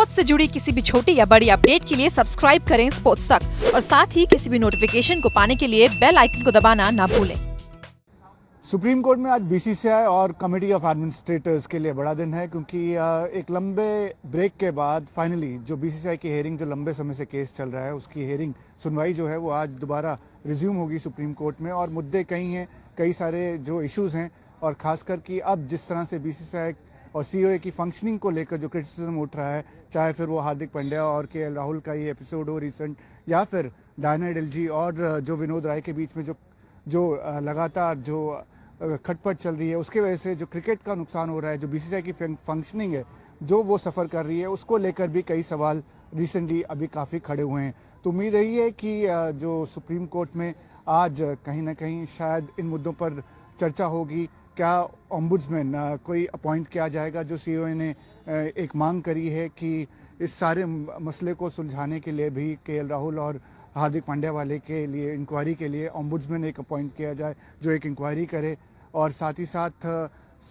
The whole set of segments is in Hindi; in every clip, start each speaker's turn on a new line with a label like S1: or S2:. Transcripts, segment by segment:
S1: स्पोर्ट्स से जुड़ी किसी भी छोटी या बड़ी अपडेट के लिए सब्सक्राइब करें स्पोर्ट्स तक और साथ ही किसी भी नोटिफिकेशन को पाने के लिए बेल आइकन को दबाना ना भूलें।
S2: सुप्रीम कोर्ट में आज बीसीसीआई और कमेटी ऑफ एडमिनिस्ट्रेटर्स के लिए बड़ा दिन है, क्योंकि एक लंबे ब्रेक के बाद फाइनली जो बीसीसीआई की हेयरिंग, जो लंबे समय से केस चल रहा है, उसकी हेयरिंग सुनवाई जो है वो आज दोबारा रिज्यूम होगी सुप्रीम कोर्ट में। और मुद्दे कई हैं, कई सारे जो इश्यूज़ हैं, और ख़ासकर कि अब जिस तरह से बीसीसीआई और सीओए की फंक्शनिंग को लेकर जो क्रिटिसिज्म उठ रहा है, चाहे फिर वो हार्दिक पांड्या और केएल राहुल का ये एपिसोड हो रिसेंट, या फिर डायना एडल्जी और जो विनोद राय के बीच में जो लगातार जो खटपट चल रही है, उसके वजह से जो क्रिकेट का नुकसान हो रहा है, जो बीसीसीआई की फंक्शनिंग है जो वो सफ़र कर रही है, उसको लेकर भी कई सवाल रिसेंटली अभी काफ़ी खड़े हुए हैं। तो उम्मीद यही है कि जो सुप्रीम कोर्ट में आज कहीं ना कहीं शायद इन मुद्दों पर चर्चा होगी। क्या ओम्बुड्समैन कोई अपॉइंट किया जाएगा, जो सीओए ने एक मांग करी है कि इस सारे मसले को सुलझाने के लिए भी केएल राहुल और हार्दिक पांड्या वाले के लिए इंक्वायरी के लिए ओम्बुड्समैन एक अपॉइंट किया जाए जो एक इंक्वायरी करे। और साथ ही साथ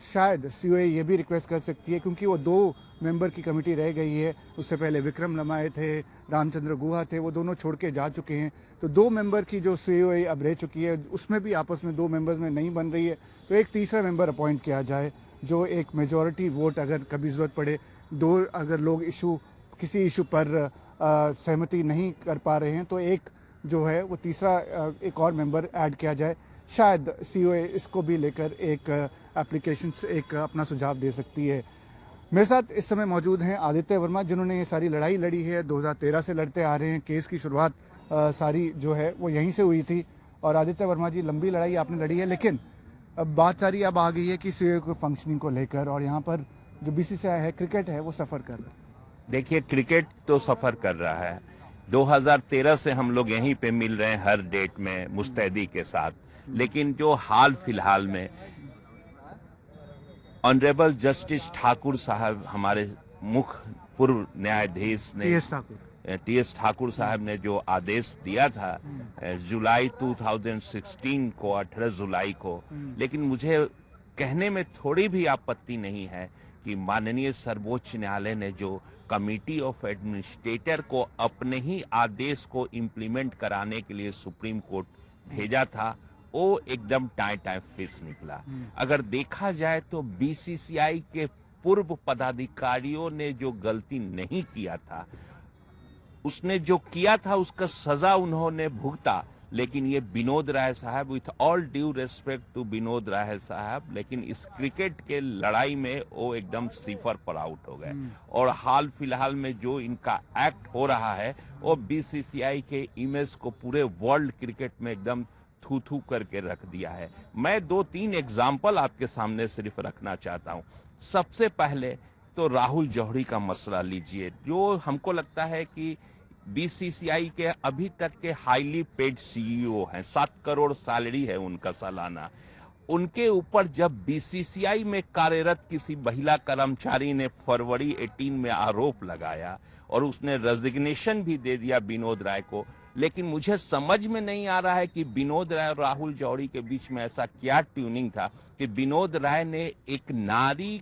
S2: शायद सीओए ये भी रिक्वेस्ट कर सकती है, क्योंकि वो 2 मेंबर की कमेटी रह गई है, उससे पहले विक्रम लमाए थे, रामचंद्र गुहा थे, वो दोनों छोड़ के जा चुके हैं। तो 2 मेंबर की जो सीओए अब रह चुकी है, उसमें भी आपस में 2 मेंबर्स में नहीं बन रही है, तो एक तीसरा मेंबर अपॉइंट किया जाए जो एक मेजॉरिटी वोट, अगर कभी ज़रूरत पड़े, 2 अगर लोग किसी इशू पर सहमति नहीं कर पा रहे हैं, तो एक जो है वो तीसरा एक और मेंबर ऐड किया जाए। शायद सीओए इसको भी लेकर एक एप्लीकेशन एक अपना सुझाव दे सकती है। मेरे साथ इस समय मौजूद हैं आदित्य वर्मा, जिन्होंने ये सारी लड़ाई लड़ी है, 2013 से लड़ते आ रहे हैं। केस की शुरुआत सारी जो है वो यहीं से हुई थी। और आदित्य वर्मा जी, लंबी लड़ाई आपने लड़ी है, लेकिन अब बात सारी अब आ गई है कि सीओए को फंक्शनिंग को लेकर, और यहाँ पर जो बीसीसीआई है, क्रिकेट है, वो सफ़र कर रहा है।
S3: देखिए, क्रिकेट तो सफ़र कर रहा है। 2013 से हम लोग यहीं पे मिल रहे हैं हर डेट में मुस्तैदी के साथ, लेकिन जो हाल फिलहाल में ऑनरेबल जस्टिस ठाकुर साहब, हमारे मुख्य पूर्व न्यायाधीश ने टीएस ठाकुर साहब ने जो आदेश दिया था जुलाई 2016 को, 18 जुलाई को, लेकिन मुझे कहने में थोड़ी भी आपत्ति नहीं है कि माननीय सर्वोच्च न्यायालय ने जो कमेटी ऑफ एडमिनिस्ट्रेटर को अपने ही आदेश को इम्प्लीमेंट कराने के लिए सुप्रीम कोर्ट भेजा था, वो एकदम टाइम फिक्स निकला। अगर देखा जाए तो बीसीसीआई के पूर्व पदाधिकारियों ने जो गलती नहीं किया था, उसने जो किया था उसका सजा उन्होंने भुगता, लेकिन ये विनोद राय साहब, with all due respect to Vinod Rai साहब, लेकिन इस क्रिकेट के लड़ाई में वो एकदम सिफर पर आउट हो गए। और हाल फिलहाल में जो इनका एक्ट हो रहा है, वो बीसीसीआई के इमेज को पूरे वर्ल्ड क्रिकेट में एकदम थू थू करके रख दिया है। मैं 2-3 एग्जाम्पल आपके सामने सिर्फ रखना चाहता हूँ। सबसे पहले तो राहुल जौहरी का मसला लीजिए, जो हमको लगता है कि बीसीसीआई के अभी तक के हाईली पेड सीईओ हैं, 7 करोड़ सैलरी है उनका सालाना। उनके ऊपर जब बीसीसीआई में कार्यरत किसी महिला कर्मचारी ने फरवरी 18 में आरोप लगाया और उसने रेजिग्नेशन भी दे दिया विनोद राय को, लेकिन मुझे समझ में नहीं आ रहा है कि विनोद राय और राहुल जौहरी के बीच में ऐसा क्या ट्यूनिंग था कि विनोद राय ने एक नारी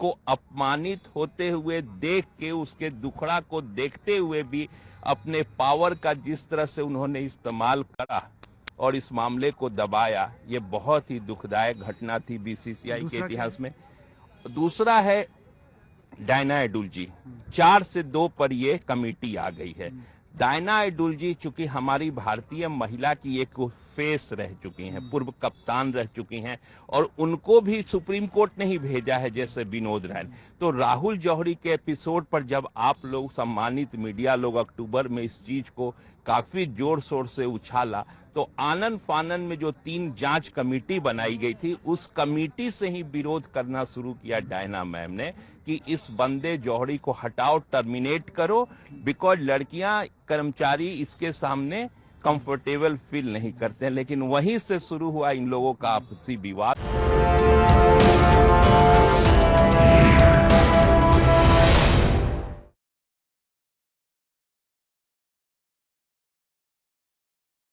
S3: को अपमानित होते हुए देख के, उसके दुखड़ा को देखते हुए भी अपने पावर का जिस तरह से उन्होंने इस्तेमाल करा और इस मामले को दबाया, ये बहुत ही दुखदायक घटना थी बीसीसीआई के इतिहास में। दूसरा है डायना एडुल्जी, 4 से 2 पर ये कमेटी आ गई है। डायना एडुल्जी चूंकि हमारी भारतीय महिला की एक फेस रह चुकी हैं, पूर्व कप्तान रह चुकी हैं, और उनको भी सुप्रीम कोर्ट ने ही भेजा है जैसे विनोद राय। तो राहुल जौहरी के एपिसोड पर जब आप लोग सम्मानित मीडिया लोग अक्टूबर में इस चीज को काफी जोर शोर से उछाला, तो आनन फानन में जो 3 जांच कमेटी बनाई गई थी, उस कमेटी से ही विरोध करना शुरू किया डायना मैम ने कि इस बंदे जौहरी को हटाओ, टर्मिनेट करो, बिकॉज लड़कियां कर्मचारी इसके सामने कंफर्टेबल फील नहीं करते हैं। लेकिन वहीं से शुरू हुआ इन लोगों का आपसी विवाद।